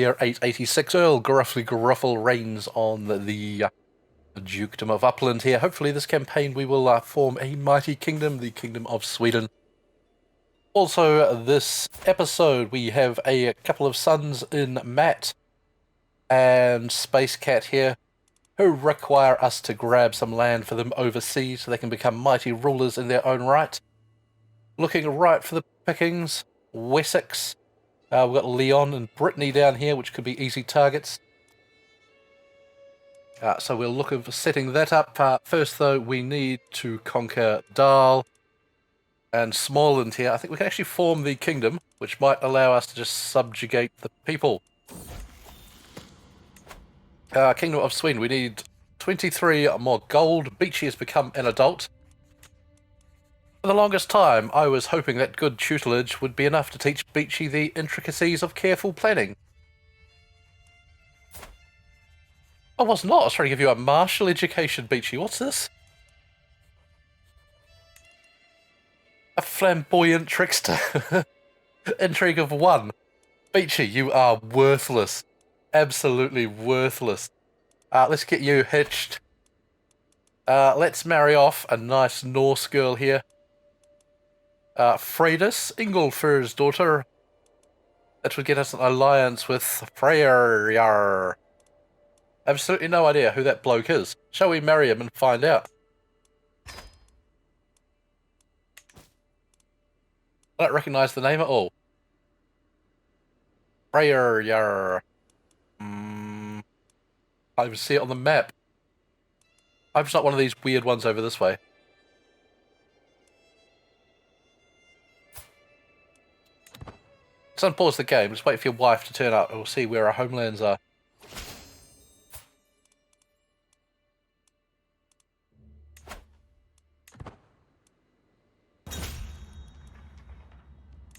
year 886. Earl Gruffly Gruffle reigns on the Dukedom of Upland here. Hopefully this campaign we will form a mighty kingdom, the Kingdom of Sweden. Also, this episode we have a couple of sons in Matt and Space Cat here, who require us to grab some land for them overseas so they can become mighty rulers in their own right. Looking right for the pickings, Wessex. We've got Leon and Brittany down here, which could be easy targets. So we're looking for setting that up. First, though, we need to conquer Dahl and Smallland here. I think we can actually form the kingdom, which might allow us to just subjugate the people. Kingdom of Sweden, we need 23 more gold. Beachy has become an adult. For the longest time, I was hoping that good tutelage would be enough to teach Beachy the intricacies of careful planning. I was not. I was trying to give you a martial education, Beachy. What's this? A flamboyant trickster. Intrigue of 1. Beachy, you are worthless. Absolutely worthless. Let's get you hitched. Let's marry off a nice Norse girl here. Freydis, Ingolfur's daughter. That would get us an alliance with Freyr. Absolutely no idea who that bloke is. Shall we marry him and find out? I don't recognise the name at all. Freyr. I don't even see it on the map. I hope it's not one of these weird ones over this way. Let's unpause the game. Just wait for your wife to turn up and we'll see where our homelands are.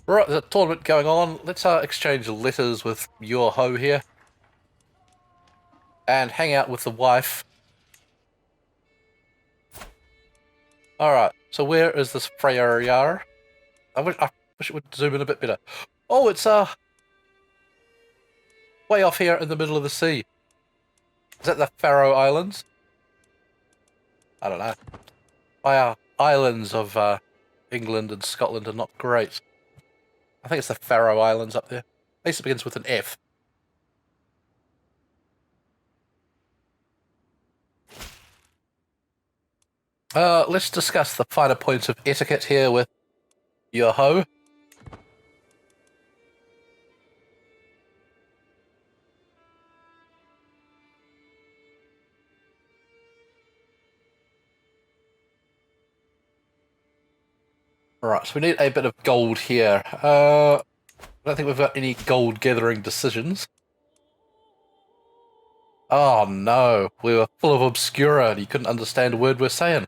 Right, there's a tournament going on. Let's exchange letters with your ho here. And hang out with the wife. Alright, so where is this Freyr? I wish it would zoom in a bit better. Oh, it's way off here in the middle of the sea. Is that the Faroe Islands? I don't know. My islands of England and Scotland are not great. I think it's the Faroe Islands up there. At least it begins with an F. Let's discuss the finer points of etiquette here with your ho. Right, so we need a bit of gold here. I don't think we've got any gold gathering decisions. Oh no, we were full of obscura and you couldn't understand a word we're saying.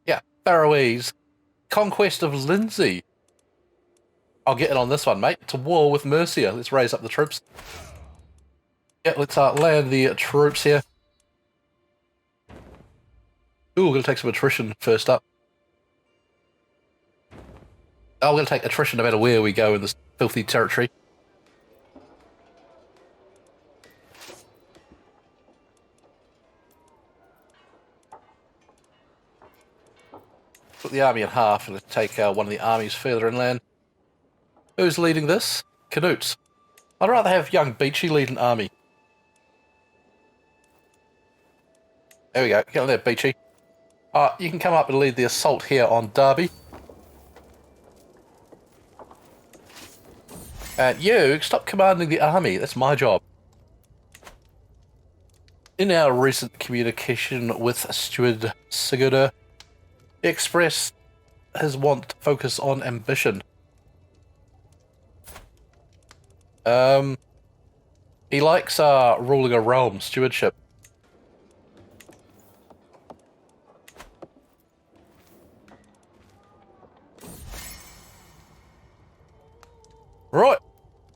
Yeah, Faroese. Conquest of Lindsay. I'll get in on this one, mate. To war with Mercia. Let's raise up the troops. Yeah, let's land the troops here. Ooh, we're going to take some attrition first up. Oh, we're going to take attrition no matter where we go in this filthy territory. Put the army in half and take one of the armies further inland. Who's leading this? Canutes. I'd rather have young Beachy lead an army. There we go. Get on there, Beachy. You can come up and lead the assault here on Derby. And you, stop commanding the army. That's my job. In our recent communication with Steward Sigurdur, he expressed his want to focus on ambition. He likes ruling a realm, stewardship. Right,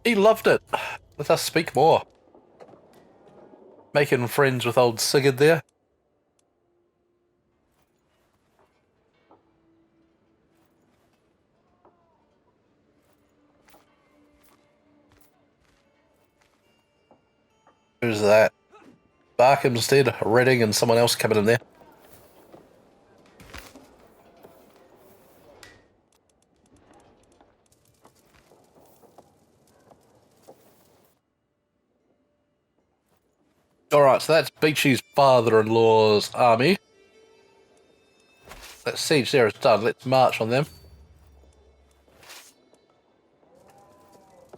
he loved it. Let us speak more. Making friends with old Sigurd there. Who's that? Barkham's dead, Redding and someone else coming in there. Alright, so that's Beachy's father-in-law's army. That siege there is done. Let's march on them.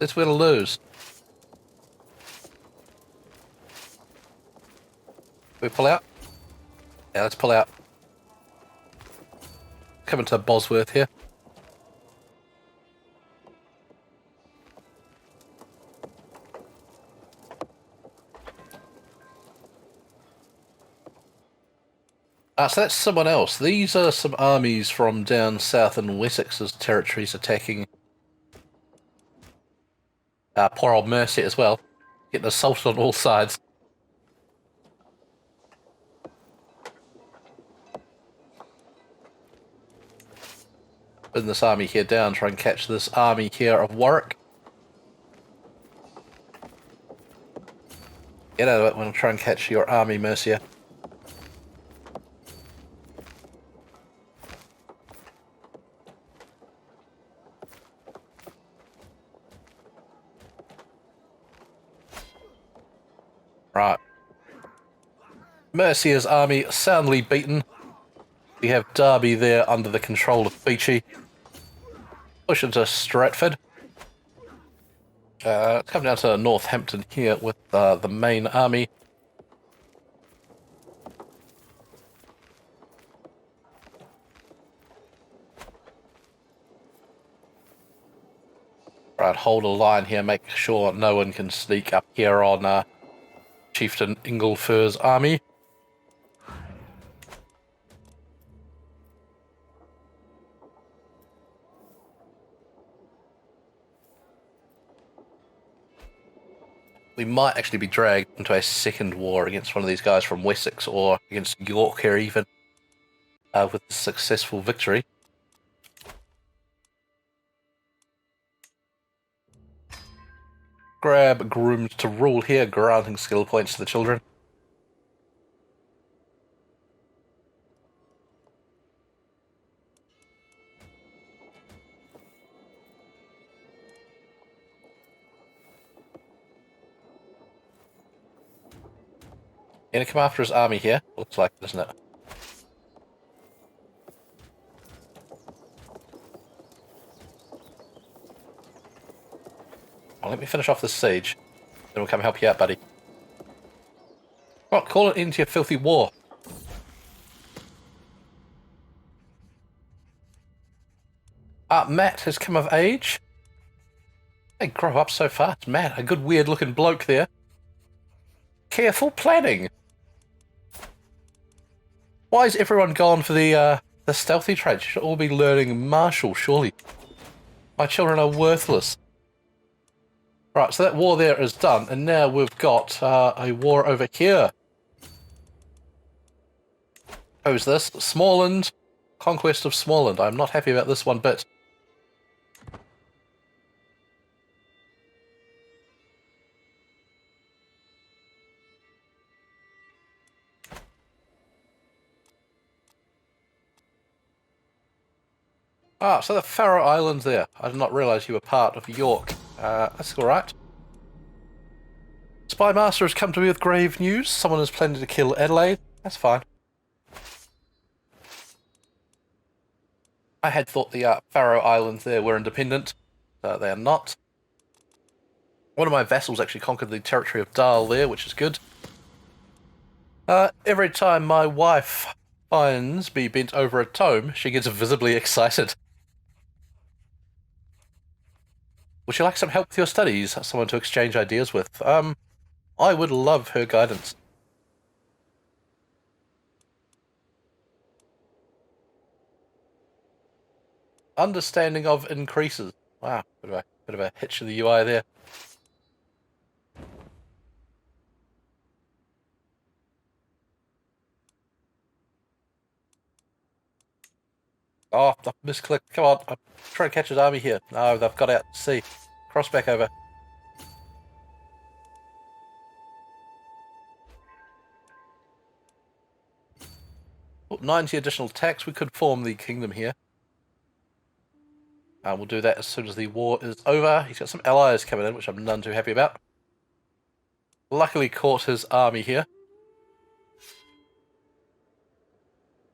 Let's win or lose. We pull out? Yeah, let's pull out. Coming to Bosworth here. So that's someone else. These are some armies from down south in Wessex's territories attacking poor old Mercia as well. Getting assaulted on all sides. Putting this army here down, try and catch this army here of Warwick. Get out of it when I try and catch your army, Mercia. Right. Mercia's army soundly beaten. We have Derby there under the control of Beachy. Push into Stratford. Come down to Northampton here with the main army. Right, hold a line here, make sure no one can sneak up here on Chieftain Inglefur's army. We might actually be dragged into a second war against one of these guys from Wessex or against York here even, with a successful victory. Grab groomed to rule here, granting skill points to the children. Gonna come after his army here. Looks like it, isn't it? Well, let me finish off this siege. Then we'll come help you out, buddy. Well, call it into your filthy war. Matt has come of age. They grow up so fast. Matt, a good weird looking bloke there. Careful planning. Why is everyone gone for the stealthy trait? You should all be learning martial, surely. My children are worthless. Right, so that war there is done, and now we've got a war over here. Who's this? Smallland. Conquest of Smallland. I'm not happy about this one bit. So the Faroe Islands there. I did not realise you were part of York. That's alright. Spymaster has come to me with grave news. Someone is planning to kill Adelaide. That's fine. I had thought the Faroe Islands there were independent. They are not. One of my vassals actually conquered the territory of Dal there, which is good. Every time my wife finds me bent over a tome, she gets visibly excited. Would you like some help with your studies? Someone to exchange ideas with? I would love her guidance. Understanding of increases. Wow, bit of a, hitch of a, hitch in the UI there. Oh, I misclicked. Come on. I'm trying to catch his army here. No, they've got out to sea. Cross back over. Oh, 90 additional attacks. We could form the kingdom here. We'll do that as soon as the war is over. He's got some allies coming in, which I'm none too happy about. Luckily caught his army here.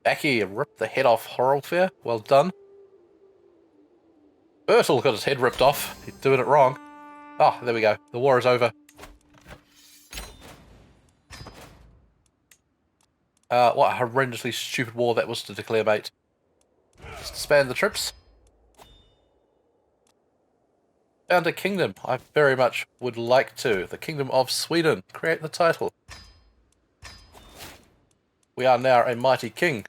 Becky ripped the head off Horrelfair. Well done. Bertel got his head ripped off. He's doing it wrong. Oh, there we go. The war is over. What a horrendously stupid war that was to declare, mate. Let's disband the troops. Found a kingdom. I very much would like to. The Kingdom of Sweden. Create the title. We are now a mighty king.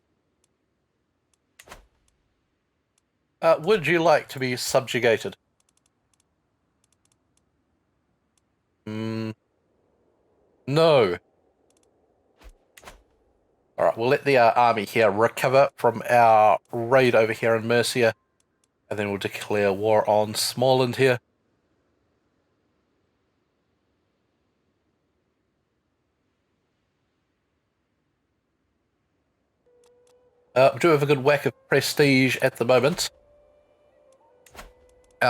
Would you like to be subjugated? No. Alright, we'll let the army here recover from our raid over here in Mercia, and then we'll declare war on Småland here. We do have a good whack of prestige at the moment.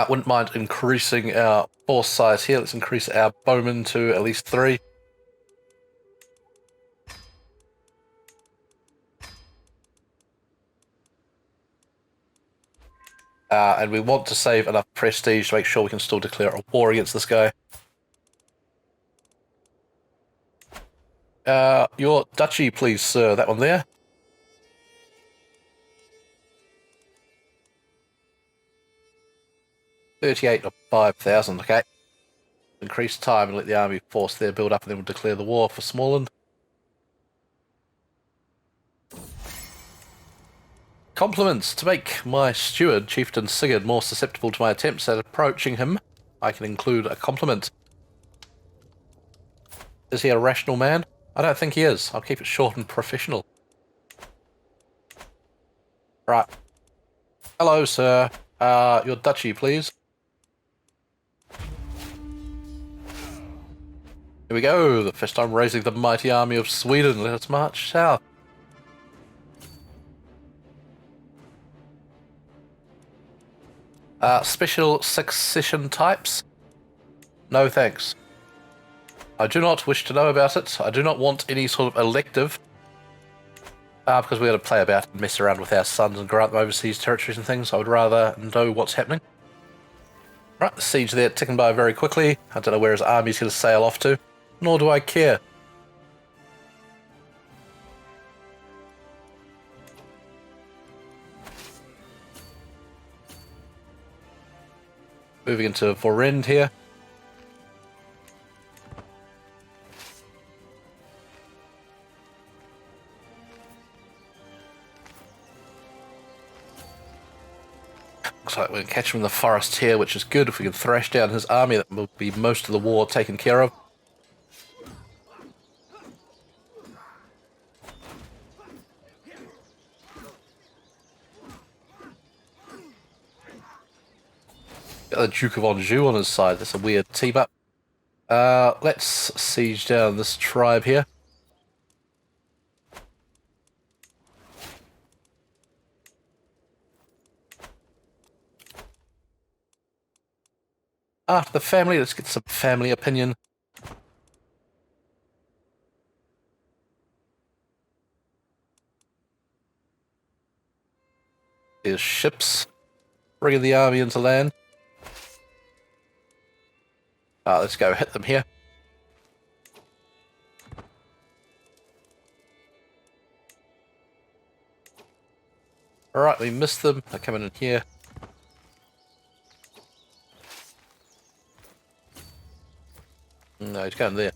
Wouldn't mind increasing our force size here. Let's increase our bowmen to at least 3. And we want to save enough prestige to make sure we can still declare a war against this guy. Your duchy, please, sir. That one there. $38 of 5,000, okay. Increase time and let the army force their build up, and then we'll declare the war for Småland. Compliments. To make my steward, Chieftain Sigurd, more susceptible to my attempts at approaching him, I can include a compliment. Is he a rational man? I don't think he is. I'll keep it short and professional. Right. Hello, sir. Your duchy, please. Here we go. The first time raising the mighty army of Sweden. Let us march south. Special succession types? No thanks. I do not wish to know about it. I do not want any sort of elective. Because we're going to play about and mess around with our sons and grant them overseas territories and things. I would rather know what's happening. Right, the siege there ticking by very quickly. I don't know where his army's going to sail off to. Nor do I care. Moving into Vorend here. Looks like we can catch him in the forest here, which is good. If we can thrash down his army, that will be most of the war taken care of. Got the Duke of Anjou on his side. That's a weird team up. Let's siege down this tribe here. After the family, let's get some family opinion. Here's ships, bringing the army into land. Let's go hit them here. Alright, we missed them. They're coming in here. No, he's going there.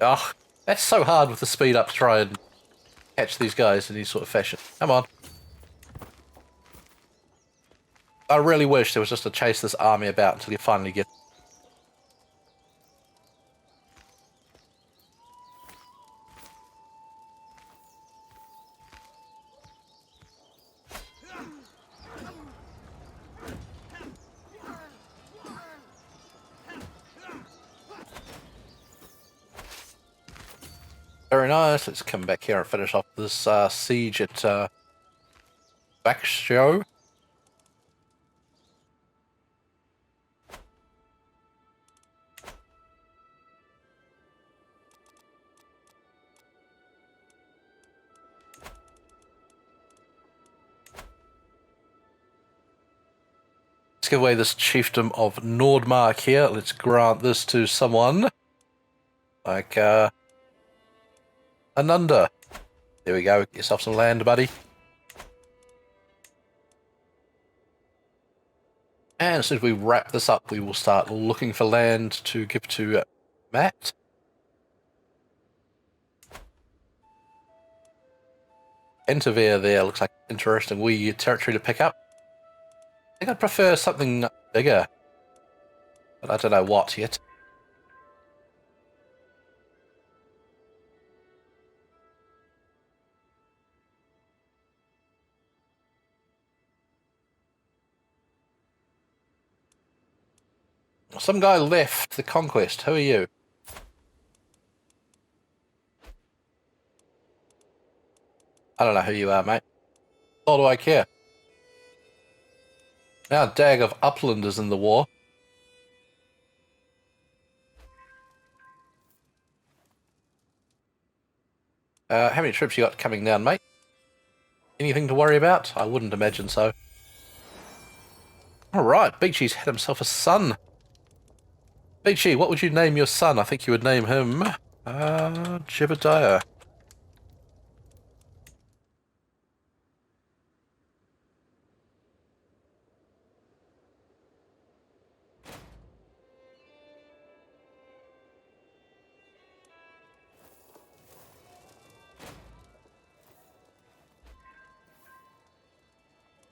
Oh, that's so hard with the speed up to try and catch these guys in any sort of fashion. Come on. I really wish there was just to chase this army about until you finally get... Very nice. Let's come back here and finish off this siege at Bakshow. Let's give away this chiefdom of Nordmark here. Let's grant this to someone like Ananda. There we go. Get yourself some land, buddy. And as soon as we wrap this up, we will start looking for land to give to Matt. Entevere there looks like interesting wee territory to pick up. I think I'd prefer something bigger, but I don't know what yet. Some guy left the conquest. Who are you? I don't know who you are, mate. Nor do I care. Now Dag of Upland is in the war. How many troops you got coming down, mate? Anything to worry about? I wouldn't imagine so. Alright, Beachy's had himself a son. Beachy, what would you name your son? I think you would name him Jebediah.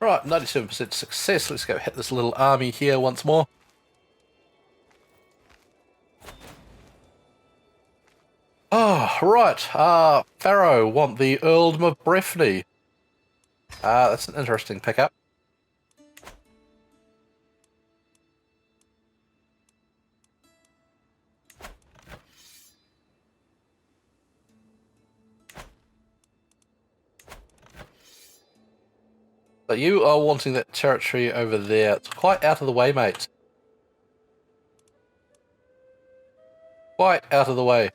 Right, 97% success. Let's go hit this little army here once more. Oh, right. Pharaoh want the Earldom of Breffni. That's an interesting pickup. But you are wanting that territory over there. It's quite out of the way, mate. Quite out of the way.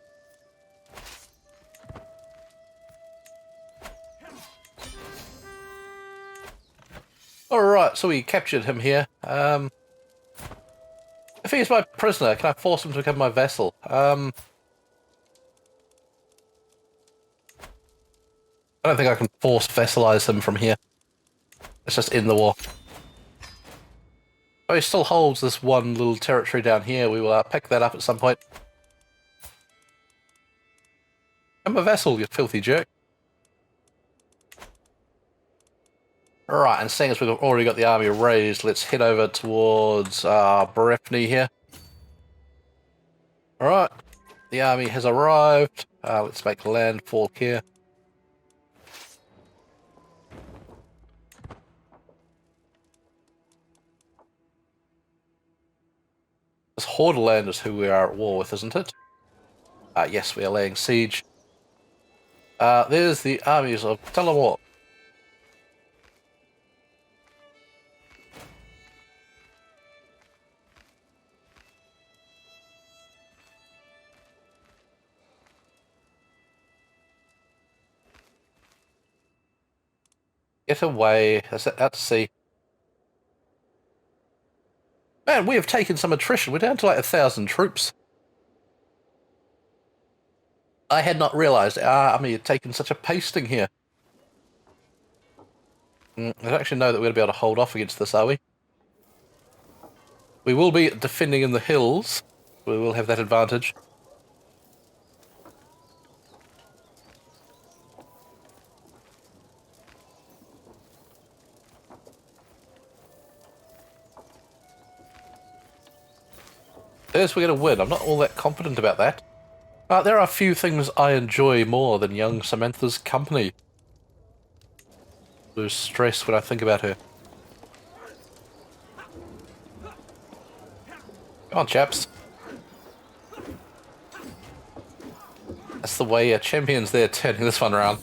Alright, so we captured him here. If he's my prisoner, can I force him to become my vassal? I don't think I can force vassalize him from here. It's just in the war. Oh, he still holds this one little territory down here. We will pick that up at some point. I'm a vassal, you filthy jerk. Right, and seeing as we've already got the army raised, let's head over towards Breffni here. Alright, the army has arrived. Let's make landfall here. This Hordaland is who we are at war with, isn't it? Yes, we are laying siege. There's the armies of Telemort. Get away. That's out to sea. Man, we have taken some attrition. We're down to like 1,000 troops. I had not realised our army had taken such a pasting here. I don't actually know that we're going to be able to hold off against this, are we? We will be defending in the hills. We will have that advantage. Yes, we're going to win. I'm not all that confident about that. There are a few things I enjoy more than young Samantha's company. Lose stress when I think about her. Come on, chaps. That's the way champions there turning this one around.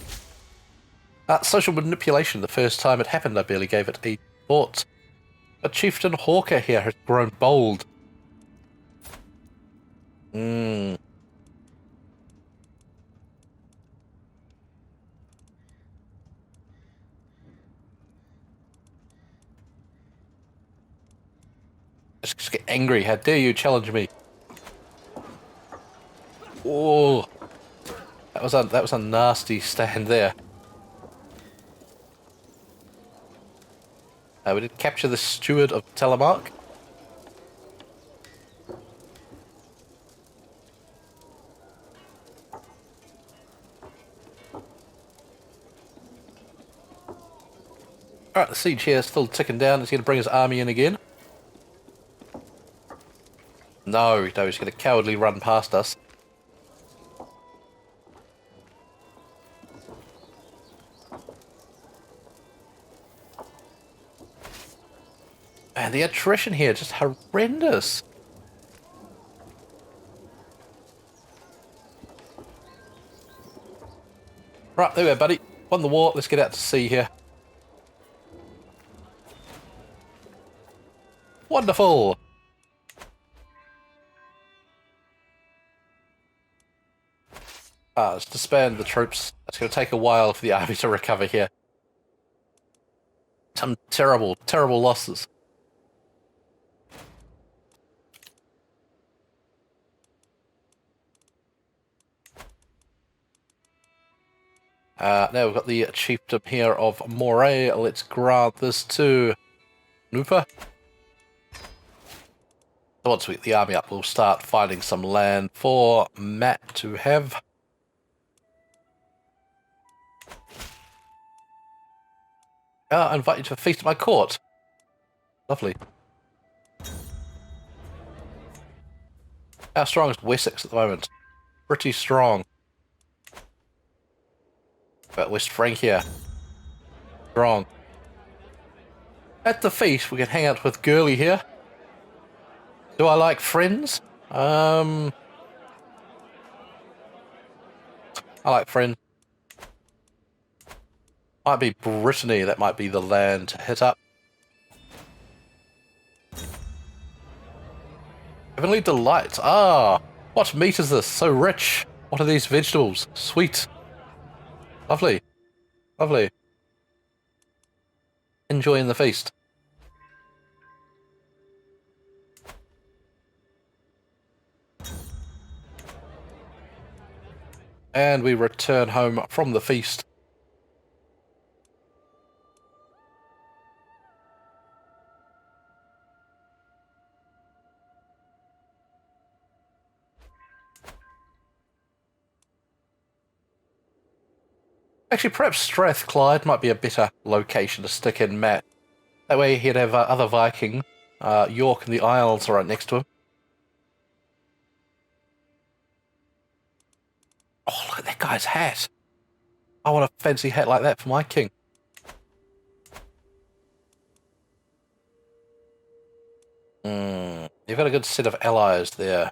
Social manipulation. The first time it happened, I barely gave it a thought. A chieftain hawker here has grown bold. Just get angry. How dare you challenge me? Oh, that was a nasty stand there. We did capture the steward of Telemark. Alright, the siege here is still ticking down. He's going to bring his army in again. No, he's going to cowardly run past us. Man, the attrition here, just horrendous. Right, there we go, buddy. Won the war. Let's get out to sea here. Wonderful. Let's disband the troops. It's going to take a while for the army to recover here. Some terrible, terrible losses. Now we've got the chiefdom here of Moray. Let's grant this to Nupa. Once we get the army up, we'll start finding some land for Matt to have. I invite you to a feast at my court. Lovely. How strong is Wessex at the moment? Pretty strong. But West Francia. Strong. At the feast, we can hang out with Girly here. Do I like friends? I like friends. Might be Brittany, that might be the land to hit up. Heavenly Delight. Ah, what meat is this? So rich. What are these vegetables? Sweet. Lovely. Lovely. Enjoying the feast. And we return home from the feast. Actually, perhaps Strathclyde might be a better location to stick in Matt. That way he'd have other Viking. York and the Isles are right next to him. Oh, look at that guy's hat. I want a fancy hat like that for my king. You've got a good set of allies there.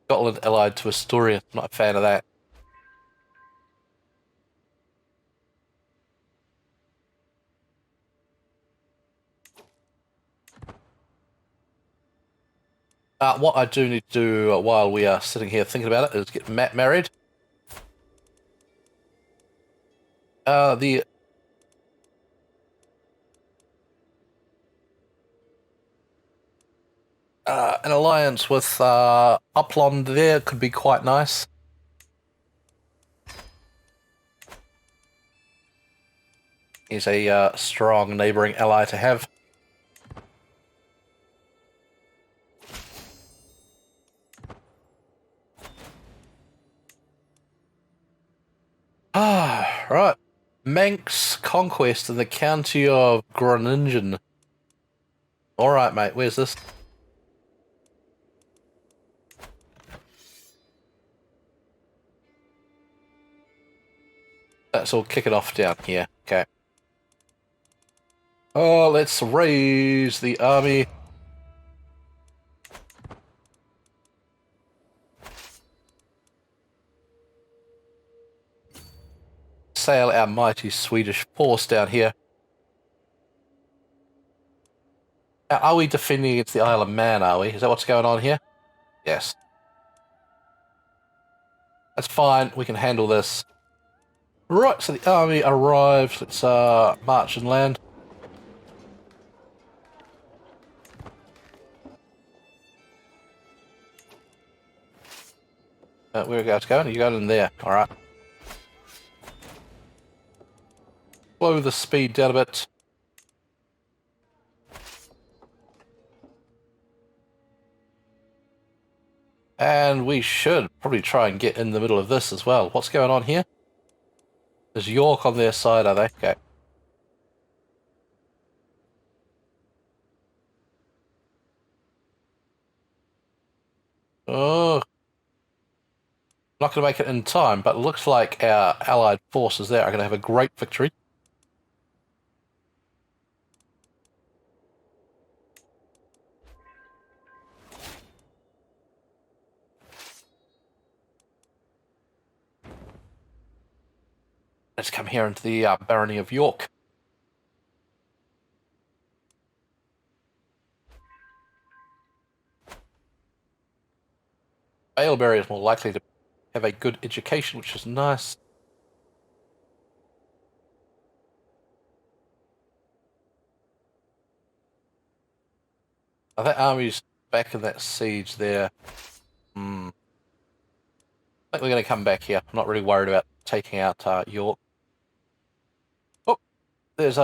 Scotland allied to Astoria. Not a fan of that. What I do need to do while we are sitting here thinking about it is get Matt married. An alliance with Upland there could be quite nice. He's a strong neighbouring ally to have. Right. Manx conquest in the county of Groningen. Alright, mate, where's this? Let's all kick it off down here. Okay. Oh, let's raise the army. sail our mighty Swedish force down here. Now, are we defending against the Isle of Man, are we? Is that what's going on here? Yes. That's fine, we can handle this. Right, so the army arrives. Let's march and land. Where are you guys going? You going in there? Alright. Slow the speed down a bit. And we should probably try and get in the middle of this as well. What's going on here? There's York on their side, are they? Okay. Oh. Not going to make it in time, but it looks like our allied forces there are going to have a great victory. Let's come here into the Barony of York. Aylesbury is more likely to have a good education, which is nice. Now that army's back in that siege there. I think we're going to come back here. I'm not really worried about taking out York. Oh, there's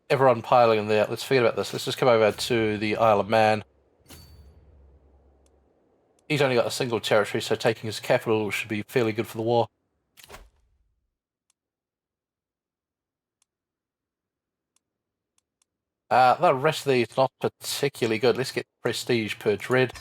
everyone piling in there. Let's forget about this. Let's just come over to the Isle of Man. He's only got a single territory, so taking his capital should be fairly good for the war. The rest of these not particularly good. Let's get prestige per dread.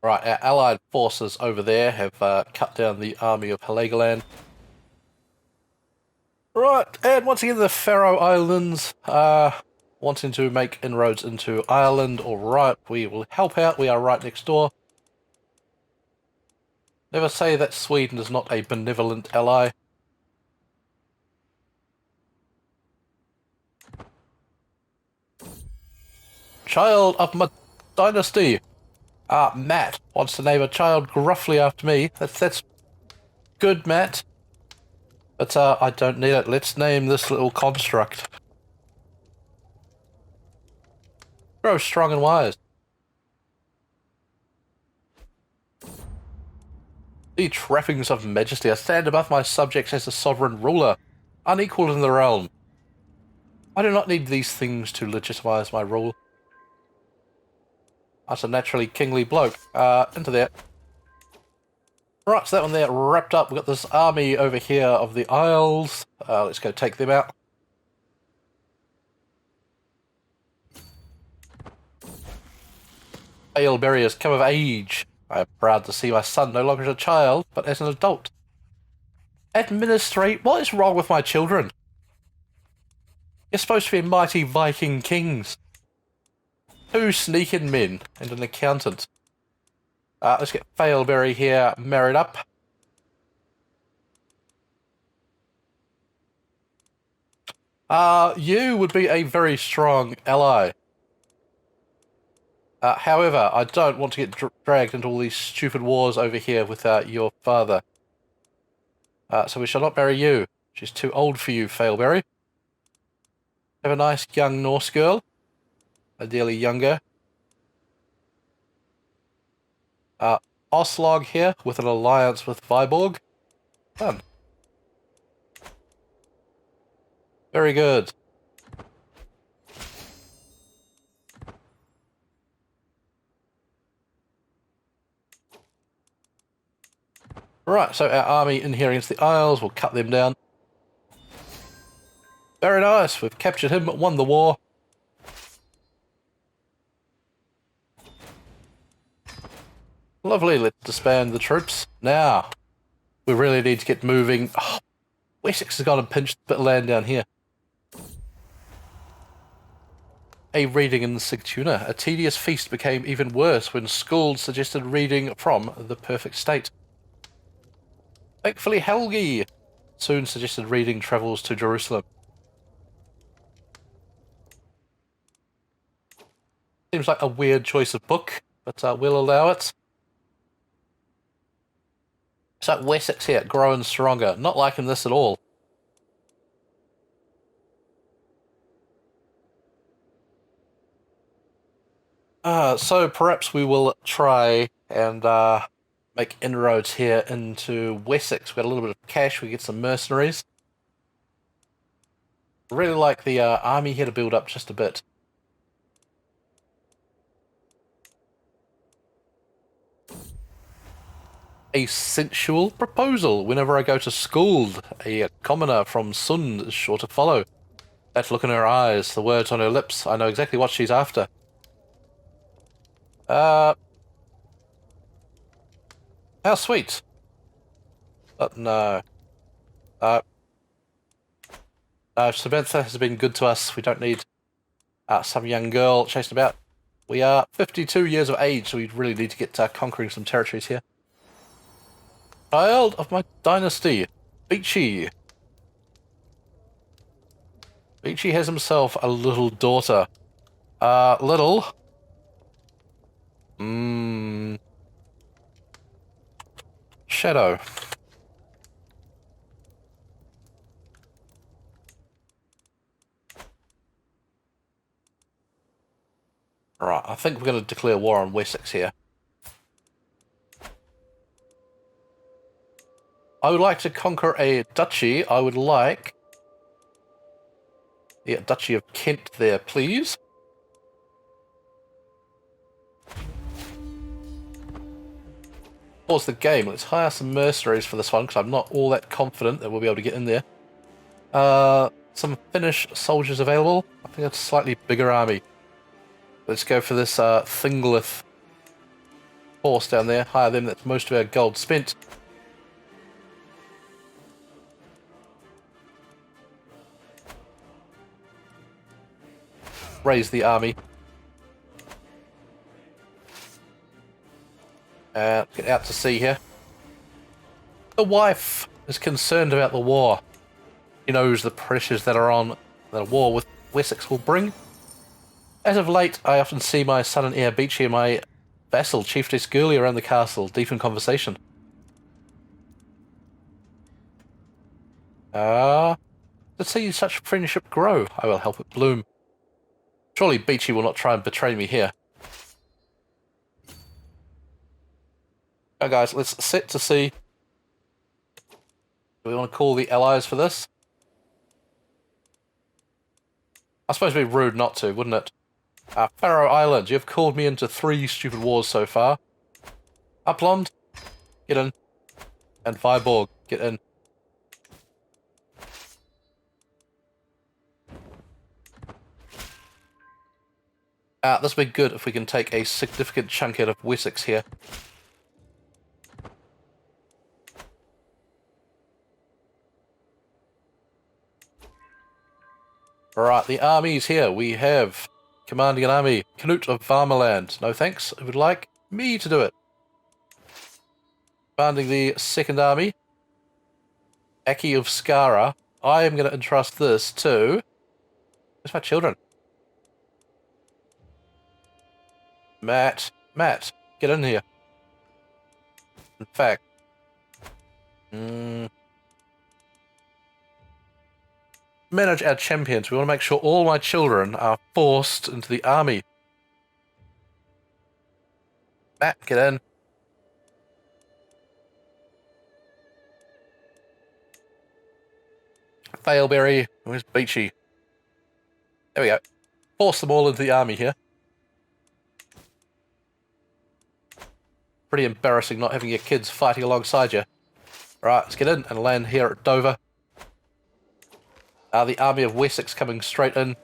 Right, our allied forces over there have cut down the army of Helagoland. Right, and once again the Faroe Islands wanting to make inroads into Ireland. Alright, we will help out. We are right next door. Never say that Sweden is not a benevolent ally. Child of my dynasty. Matt wants to name a child Gruffly after me. That's good, Matt. But I don't need it. Let's name this little construct. Grow strong and wise. The trappings of majesty. I stand above my subjects as a sovereign ruler, unequalled in the realm. I do not need these things to legitimize my rule. That's a naturally kingly bloke. Into there. Right, so that one there wrapped up. We've got this army over here of the Isles. Let's go take them out. Aylesbury has come of age. I am proud to see my son no longer as a child, but as an adult. Administrate? What is wrong with my children? You're supposed to be mighty Viking kings. 2 sneaking men and an accountant. Let's get Aylesbury here married up. You would be a very strong ally. However, I don't want to get dragged into all these stupid wars over here with your father. So we shall not marry you. She's too old for you, Aylesbury. Have a nice young Norse girl. Ideally younger. Oslog here with an alliance with Viborg. Done. Very good. Right, so our army in here against the Isles, we'll cut them down. Very nice, we've captured him, won the war. Lovely, let's disband the troops. Now, we really need to get moving. Oh, Wessex has got a pinched bit of land down here. A reading in Sigtuna. A tedious feast became even worse when Skuld suggested reading from The Perfect State. Thankfully, Helgi soon suggested reading travels to Jerusalem. Seems like a weird choice of book, but we'll allow it. So Wessex here, growing stronger. Not liking this at all. So perhaps we will try and make inroads here into Wessex. We got a little bit of cash, we get some mercenaries. Really like the army here to build up just a bit. A sensual proposal. Whenever I go to Skuld, a commoner from Sund is sure to follow. That look in her eyes, the words on her lips, I know exactly what she's after. How sweet. But no. No, Samantha has been good to us. We don't need some young girl chasing about. We are 52 years of age, so we really need to get conquering some territories here. Child of my dynasty, Beachy. Beachy has himself a little daughter. Little. Shadow. Right, I think we're going to declare war on Wessex here. I would like to conquer a duchy. I would like the Duchy of Kent there, please. Pause the game. Let's hire some mercenaries for this one, because I'm not all that confident that we'll be able to get in there. Some Finnish soldiers available. I think that's a slightly bigger army. Let's go for this Thinglith force down there. Hire them. That's most of our gold spent. Raise the army. Get out to sea here. The wife is concerned about the war. She knows the pressures that a war with Wessex will bring. As of late, I often see my son and heir Beachy and my vassal Chiefess Gurley around the castle, deep in conversation. To see such friendship grow, I will help it bloom. Surely Beachy will not try and betray me here. Now guys, let's set to sea. Do we want to call the allies for this? I suppose it'd be rude not to, wouldn't it? Faroe Islands, you've called me into 3 stupid wars so far. Upland, get in. And Viborg, get in. This would be good if we can take a significant chunk out of Wessex here. Right, the armies here. We have commanding an army, Knut of Varmaland. No thanks. I would like me to do it. Commanding the second army, Aki of Skara. I am going to entrust this to... Where's my children? Matt, get in here. In fact, manage our champions. We want to make sure all my children are forced into the army. Matt, get in. Failberry, where's Beachy? There we go. Force them all into the army here. Pretty embarrassing not having your kids fighting alongside you. Right, let's get in and land here at Dover. The army of Wessex coming straight in.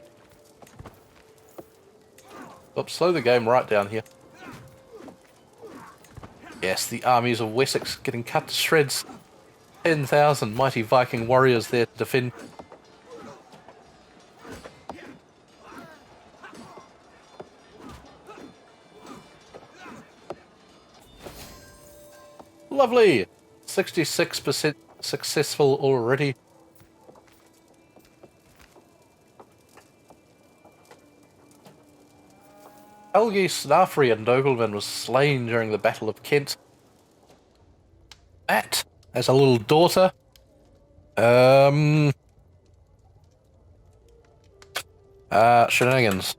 Oops, slow the game right down here. Yes, the armies of Wessex getting cut to shreds. 10,000 mighty Viking warriors there to defend. Lovely! 66% successful already. Helgi Snarfree, a nobleman, was slain during the Battle of Kent. Matt has a little daughter. Shenanigans.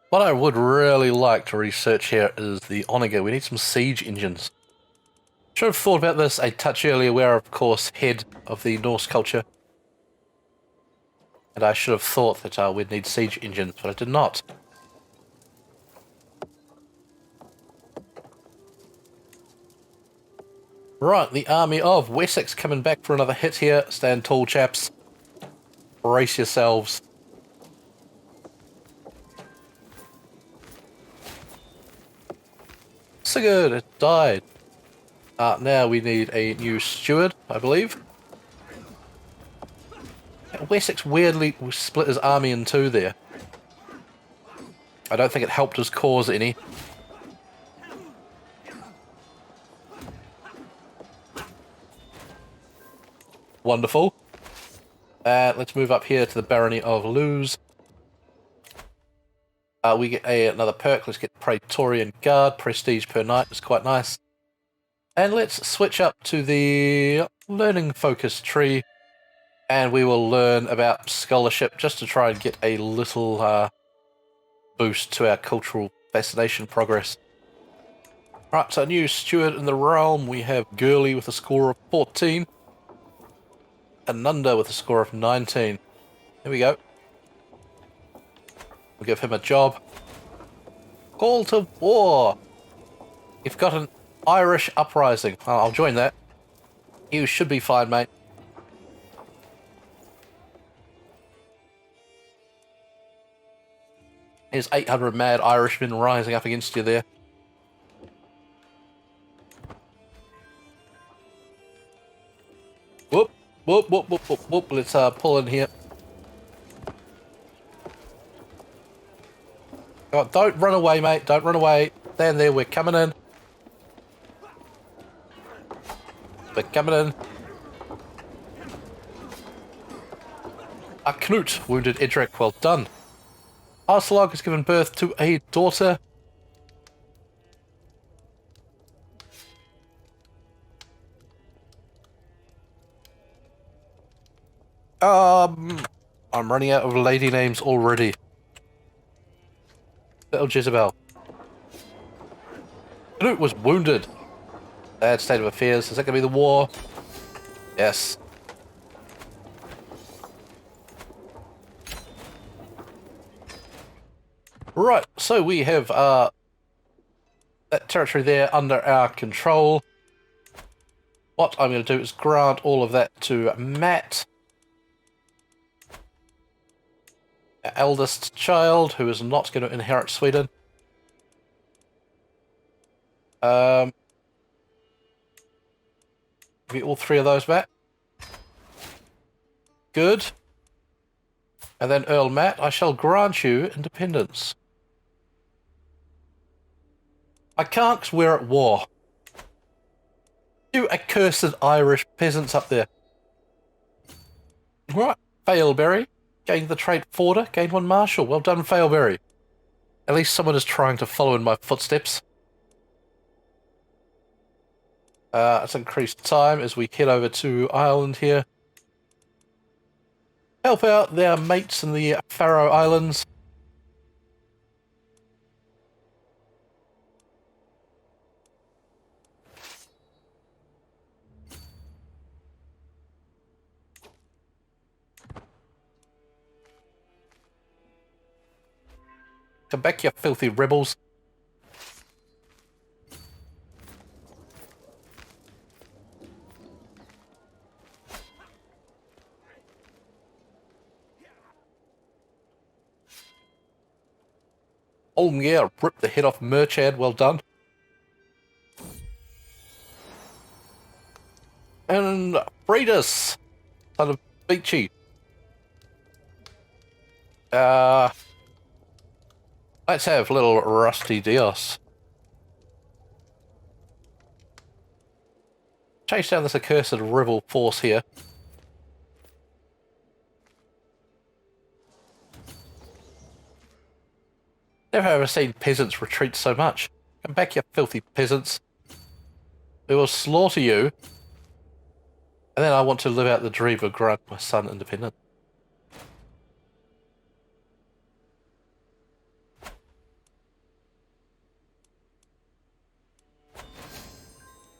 What I would really like to research here is the Onager. We need some siege engines. Should have thought about this a touch earlier. We're, of course, head of the Norse culture. And I should have thought that we'd need siege engines, but I did not. Right, the army of Wessex coming back for another hit here. Stand tall, chaps. Brace yourselves. Sigurd, it died. Now we need a new steward, I believe. Wessex weirdly split his army in two there. I don't think it helped his cause any. Wonderful. Let's move up here to the Barony of Lewes. We get another perk. Let's get Praetorian Guard. Prestige per night is quite nice. And let's switch up to the learning focus tree. And we will learn about scholarship just to try and get a little boost to our cultural fascination progress. Right, so new steward in the realm. We have Gurley with a score of 14. Anunda with a score of 19. Here we go. We'll give him a job. Call to war. You've got an Irish uprising. I'll join that. You should be fine, mate. There's 800 mad Irishmen rising up against you there. Whoop, whoop, whoop, whoop, whoop, whoop. Let's pull in here. Oh, don't run away, mate. Don't run away. Stand there. We're coming in. We're coming in. Knut wounded Edric. Well done. Arslog has given birth to a daughter. I'm running out of lady names already. Little Jezebel. Knut was wounded. Bad state of affairs. Is that going to be the war? Yes. Right, so we have that territory there under our control. What I'm going to do is grant all of that to Matt, our eldest child, who is not going to inherit Sweden. Get all three of those back. Good. And then Earl Matt, I shall grant you independence. I can't because we're at war. You accursed Irish peasants up there. Right, Failberry. Gained the trait Forder, gained one Marshal. Well done, Failberry. At least someone is trying to follow in my footsteps. Let's increase time as we head over to Ireland here. Help out their mates in the Faroe Islands. Come back, you filthy rebels. Olmgeir ripped the head off Merchad, well done. And Breedus, son of Beachy. Let's have little Rusty Dios. Chase down this accursed rebel force here. Never ever seen peasants retreat so much. Come back, you filthy peasants. We will slaughter you. And then I want to live out the dream of grant my son independence.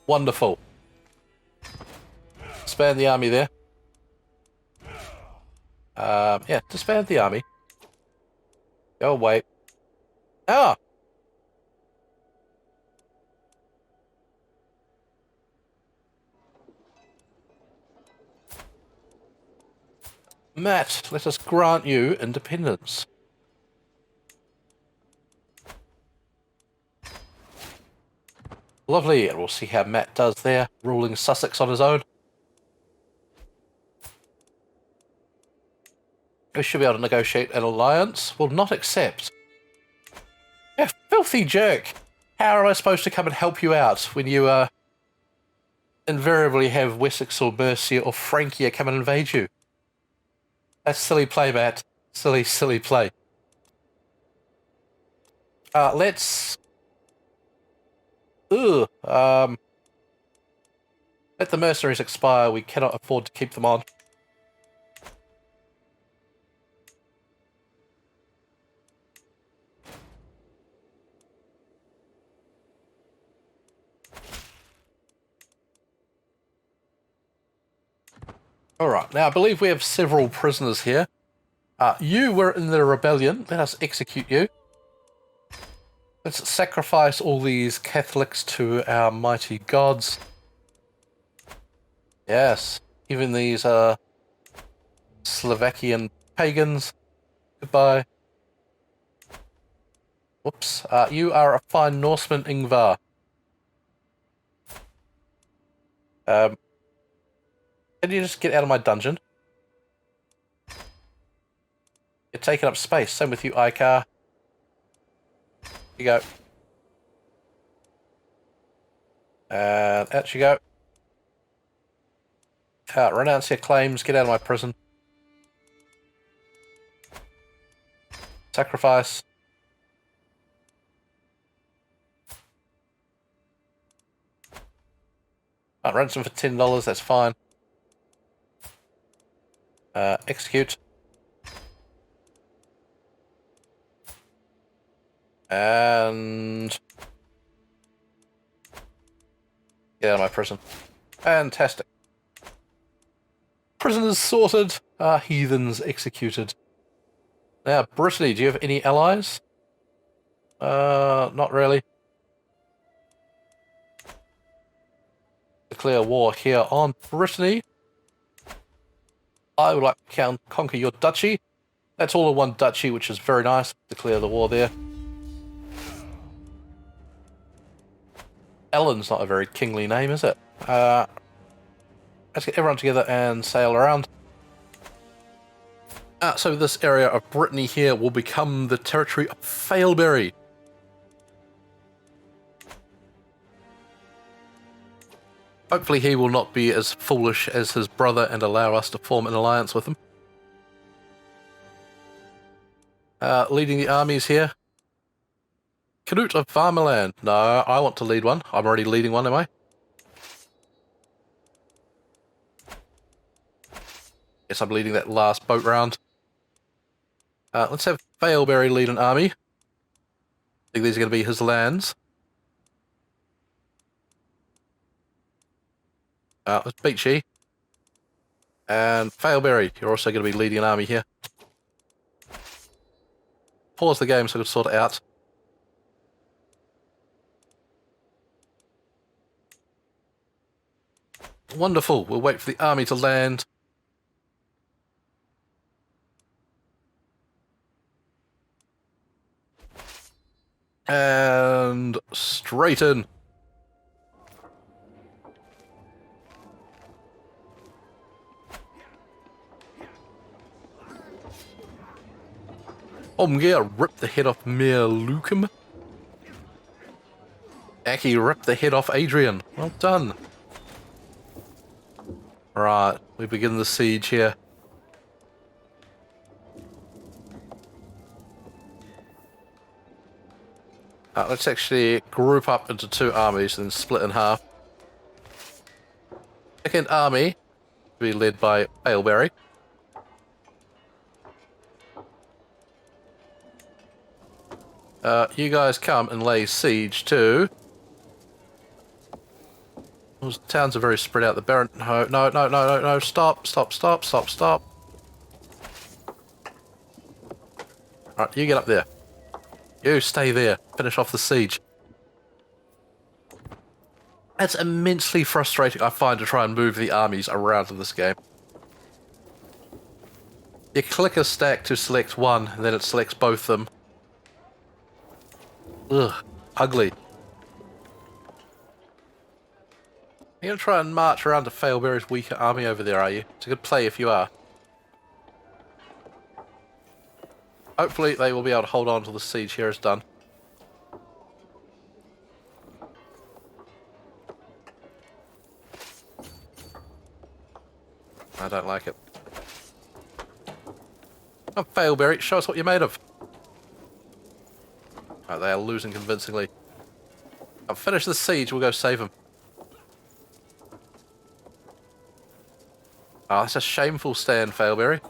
Wonderful. Disband the army there. Yeah, disband the army. Go away. Ah! Matt, let us grant you independence. Lovely, and we'll see how Matt does there, ruling Sussex on his own. We should be able to negotiate an alliance. Will not accept. You filthy jerk! How am I supposed to come and help you out when you, invariably have Wessex or Mercia or Francia come and invade you? That's silly play, Matt. Silly, silly play. Let's... Ugh. Let the mercenaries expire. We cannot afford to keep them on. Alright, now I believe we have several prisoners here. You were in the rebellion. Let us execute you. Let's sacrifice all these Catholics to our mighty gods. Yes, even these Slovakian pagans. Goodbye. Whoops. You are a fine Norseman, Ingvar. Can you just get out of my dungeon? You're taking up space. Same with you, Icar. Here you go. And out you go. Renounce your claims. Get out of my prison. Sacrifice. Ransom for $10. That's fine. Execute. And get out of my prison. Fantastic. Prisoners sorted. Heathens executed. Now, Brittany, do you have any allies? Not really. Declare war here on Brittany. I would like to conquer your duchy. That's all in one duchy, which is very nice. Declare the war there. Ellen's not a very kingly name, is it? Let's get everyone together and sail around. So this area of Brittany here will become the territory of Failberry. Hopefully he will not be as foolish as his brother and allow us to form an alliance with him. Leading the armies here. Canute of Farmerland. No, I want to lead one. I'm already leading one, am I? Yes, I'm leading that last boat round. Let's have Failberry lead an army. I think these are going to be his lands. Let's Beachy. And Failberry, you're also going to be leading an army here. Pause the game so I can sort it out. Wonderful. We'll wait for the army to land. And straighten. Omgear ripped the head off Mir Lukum. Aki ripped the head off Adrian. Well done. Right, we begin the siege here. Let's actually group up into 2 armies and split in half. Second army to be led by Aylberry. You guys come and lay siege to... Those towns are very spread out. The Baron... No, stop. Alright, you get up there. You stay there. Finish off the siege. It's immensely frustrating, I find, to try and move the armies around in this game. You click a stack to select one, and then it selects both of them. Ugh, ugly. You're going to try and march around to Failberry's weaker army over there, are you? It's a good play if you are. Hopefully they will be able to hold on until the siege here is done. I don't like it. Oh, Failberry, show us what you're made of. Oh, they are losing convincingly. I'll finish the siege, we'll go save them. Oh, that's a shameful stand, Failberry.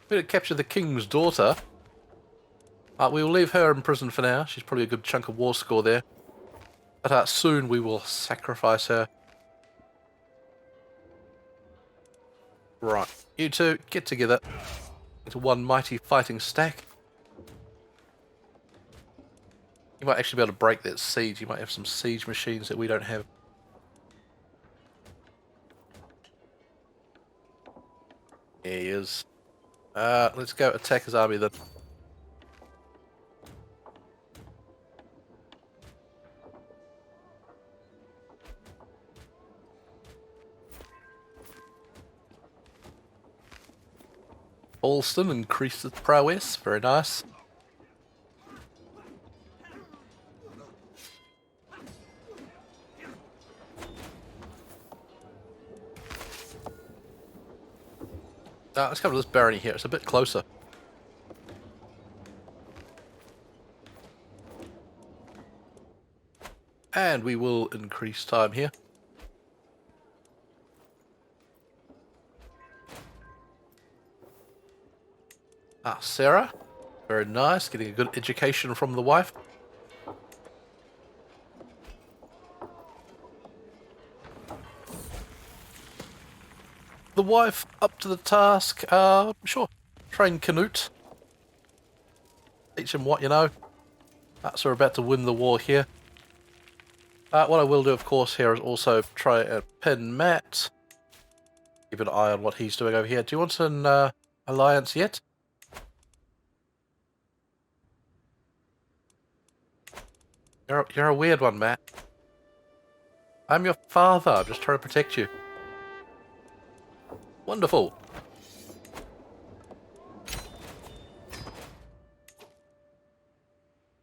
We're going to capture the king's daughter. We will leave her in prison for now. She's probably a good chunk of war score there. But soon we will sacrifice her. Right, you two, get together into one mighty fighting stack. You might actually be able to break that siege. You might have some siege machines that we don't have. There he is. Let's go attack his army then. Alston increased its prowess. Very nice. Let's come to this barony here. It's a bit closer. And we will increase time here. Sarah. Very nice. Getting a good education from the wife. The wife up to the task. Sure. Train Canute. Teach him what you know. So we're about to win the war here. What I will do, of course, here is also try and pin Matt. Keep an eye on what he's doing over here. Do you want an alliance yet? You're a weird one, Matt. I'm your father. I'm just trying to protect you. Wonderful.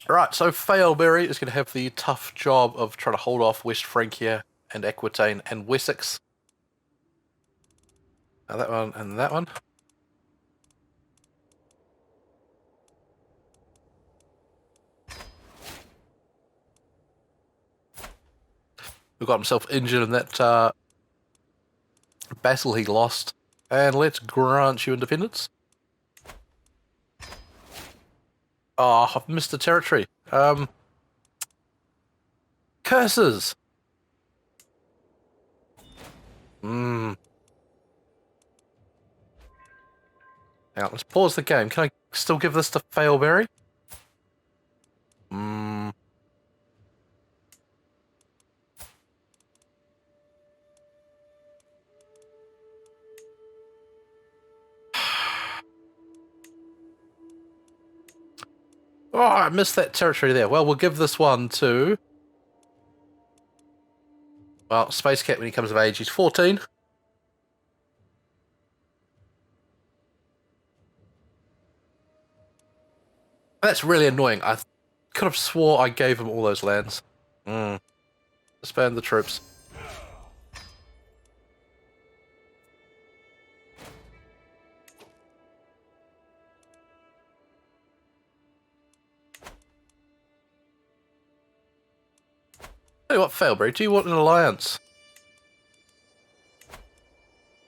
Right, so Failberry is going to have the tough job of trying to hold off West Francia and Aquitaine and Wessex. Now that one and that one. Who got himself injured in that battle he lost. And let's grant you independence. Oh, I've missed the territory. Curses! Now, let's pause the game. Can I still give this to Failberry? Oh, I missed that territory there. Well, we'll give this one to... Well, Space Cat when he comes of age, he's 14. That's really annoying. I could have swore I gave him all those lands. Disband the troops. Tell you what, Failbury, do you want an alliance?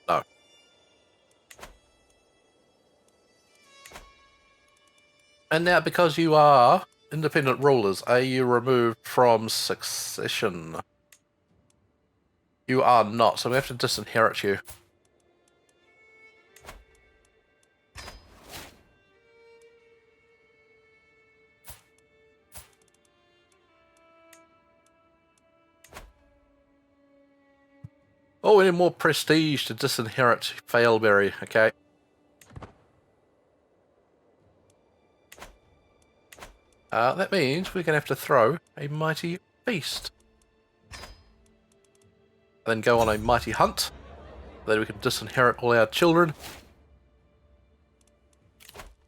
No. And now, because you are independent rulers, are you removed from succession? You are not, so we have to disinherit you. Oh, we need more prestige to disinherit Failbury, okay. That means we're going to have to throw a mighty feast. And then go on a mighty hunt. Then we can disinherit all our children.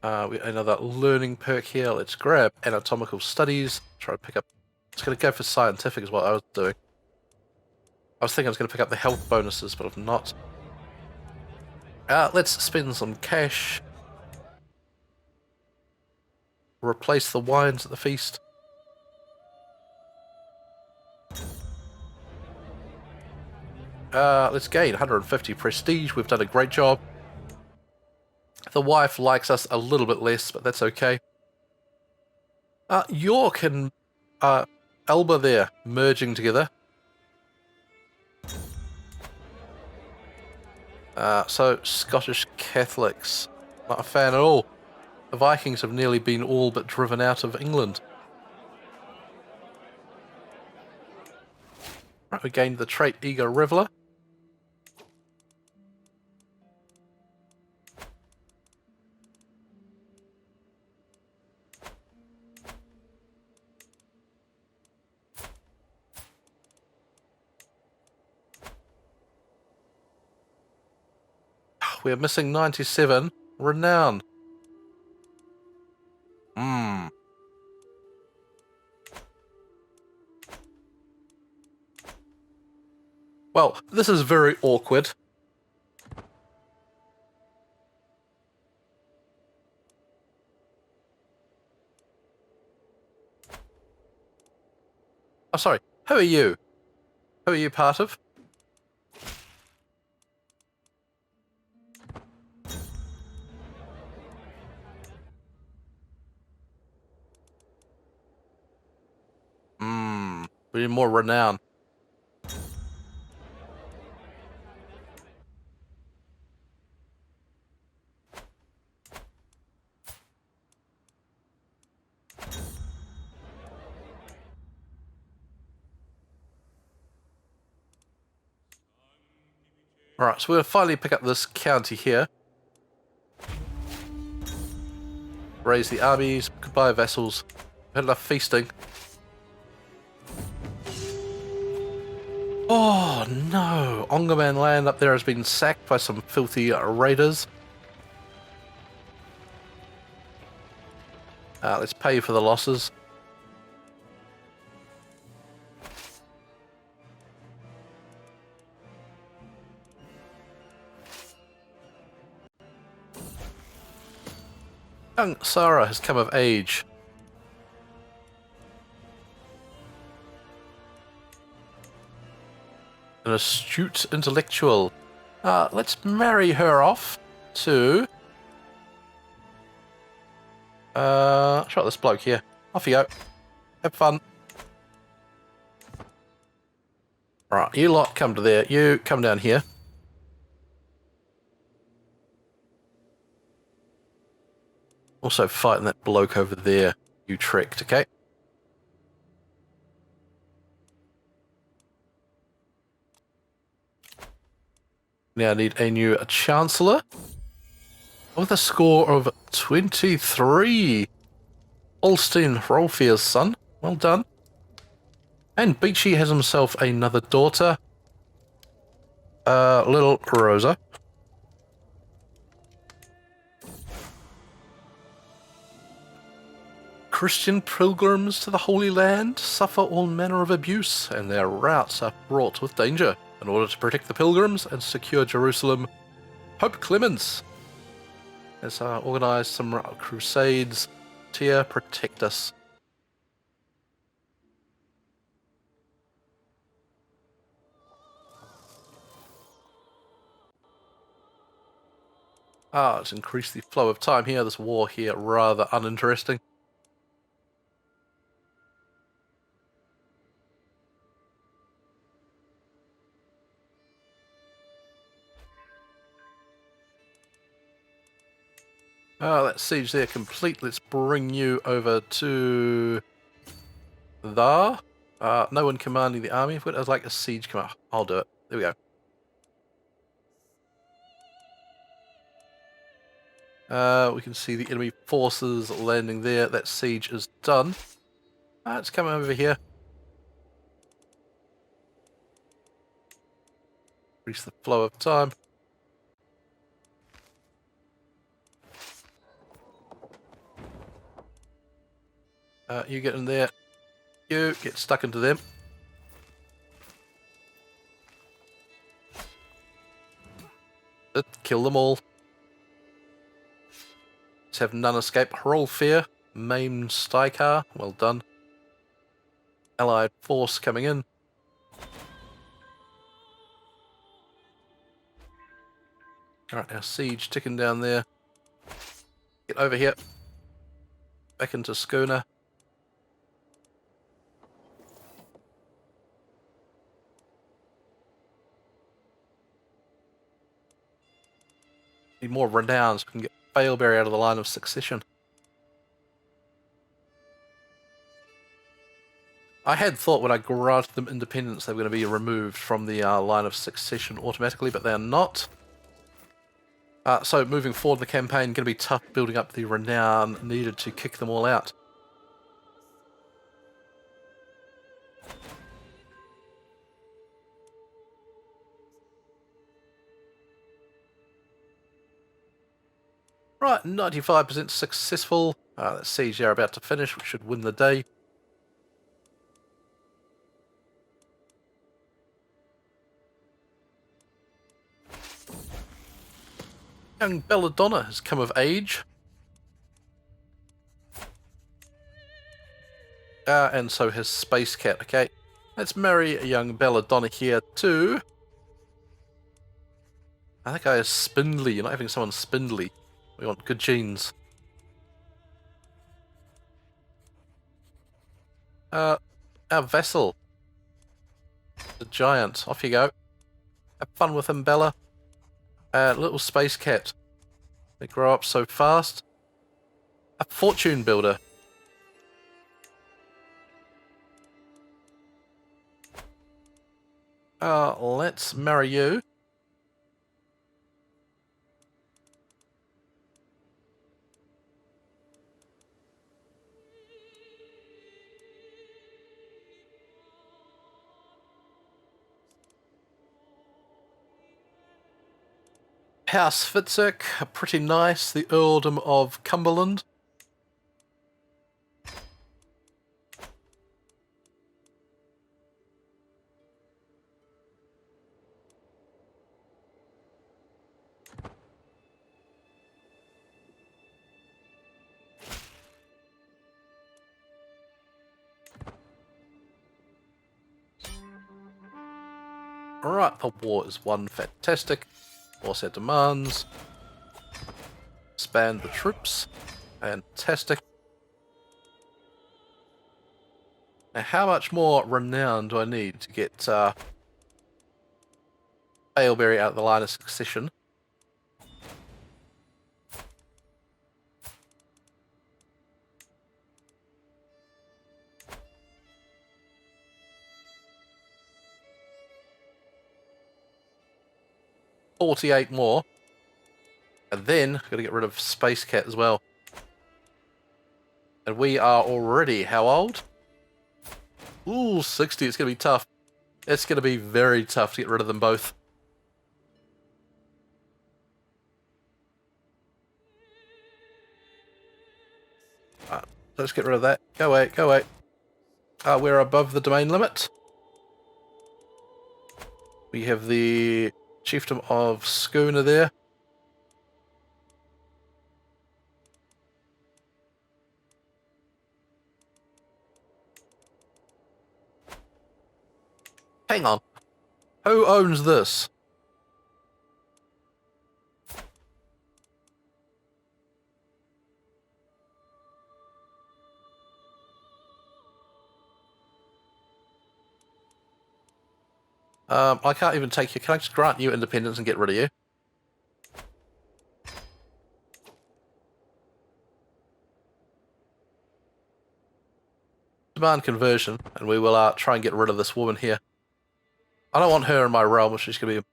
Another learning perk here. Let's grab anatomical studies. Try to pick up... It's going to go for scientific is what I was doing. I was thinking I was going to pick up the health bonuses, but I'm not. Let's spend some cash. Replace the wines at the feast. Let's gain 150 prestige. We've done a great job. The wife likes us a little bit less, but that's okay. York and Elba there merging together. So Scottish Catholics, not a fan at all. The Vikings have nearly been all but driven out of England. Right, we gained the trait Eager Reveller. We're missing 97 renown. Well, this is very awkward. Oh, sorry. Who are you? Who are you part of? We need more renown. Alright, so we'll finally pick up this county here. Raise the armies. Goodbye, vassals. We've had enough feasting. Oh no! Ongerman land up there has been sacked by some filthy raiders. Let's pay for the losses. Young Sarah has come of age. An astute intellectual. Let's marry her off to... shot this bloke here. Off you go. Have fun. Right, you lot come to there. You come down here. Also fighting that bloke over there. You tricked, okay? Now I need a new Chancellor with a score of 23. Ulstein Hrolfir's son. Well done. And Beachy has himself another daughter. Little Rosa. Christian pilgrims to the Holy Land suffer all manner of abuse, and their routes are fraught with danger. In order to protect the pilgrims and secure Jerusalem, Pope Clemens has organised some crusades to protect us. It's increased the flow of time here. This war here rather uninteresting. That siege there complete. Let's bring you over to there. No one commanding the army. If it was like a siege command, I'll do it. There we go. We can see the enemy forces landing there. That siege is done. It's coming over here. Increase the flow of time. You get in there. You get stuck into them. Kill them all. Let's have none escape. Hrolfir, maimed Stykar. Well done. Allied force coming in. Alright, our siege ticking down there. Get over here. Back into schooner. Need more renown so we can get Baleberry out of the line of succession. I had thought when I granted them independence they were going to be removed from the line of succession automatically, but they are not. So moving forward in the campaign, going to be tough building up the renown needed to kick them all out. Right, 95% successful. That siege they're about to finish, which should win the day. Young Belladonna has come of age. And so has Space Cat. Okay, let's marry a young Belladonna here too. I think I is spindly. You're not having someone spindly. We want good genes. Our vessel. The giant. Off you go. Have fun with him, Bella. Little Space Cat. They grow up so fast. A fortune builder. Let's marry you. House Fitzek, pretty nice. The Earldom of Cumberland. Alright, the war is won. Fantastic. Force our demands. Expand the troops. Fantastic. Now, how much more renown do I need to get Baleberry out of the line of succession? $48 more. And then, I've got to get rid of Space Cat as well. And we are already how old? Ooh, 60. It's going to be tough. It's going to be very tough to get rid of them both. Let's get rid of that. Go away, go away. We're above the domain limit. We have the chiefdom of Schooner there. Hang on. Who owns this? I can't even take you. Can I just grant you independence and get rid of you? Demand conversion, and we will try and get rid of this woman here. I don't want her in my realm, which is going to be...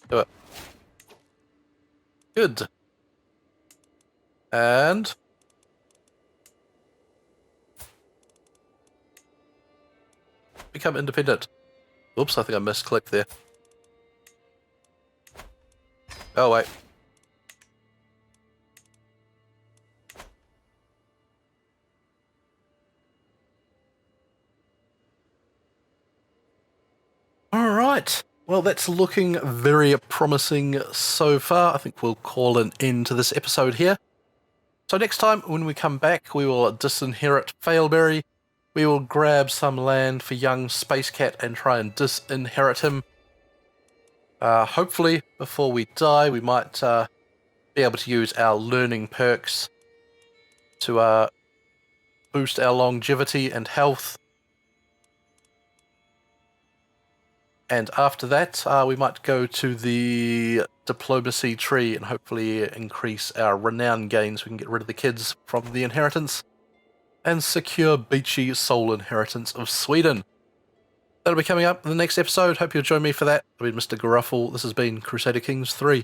do it. Good. And... become independent. Oops, I think I misclicked there. Oh, wait. Alright. Well, that's looking very promising so far. I think we'll call an end to this episode here. So next time, when we come back, we will disinherit Failberry. We will grab some land for young Space Cat and try and disinherit him. Hopefully, before we die, we might be able to use our learning perks to boost our longevity and health. And after that, we might go to the diplomacy tree and hopefully increase our renown gains so we can get rid of the kids from the inheritance and secure Beachy sole inheritance of Sweden. That'll be coming up in the next episode. Hope you'll join me for that. I've been Mr. Gruffle. This has been Crusader Kings 3.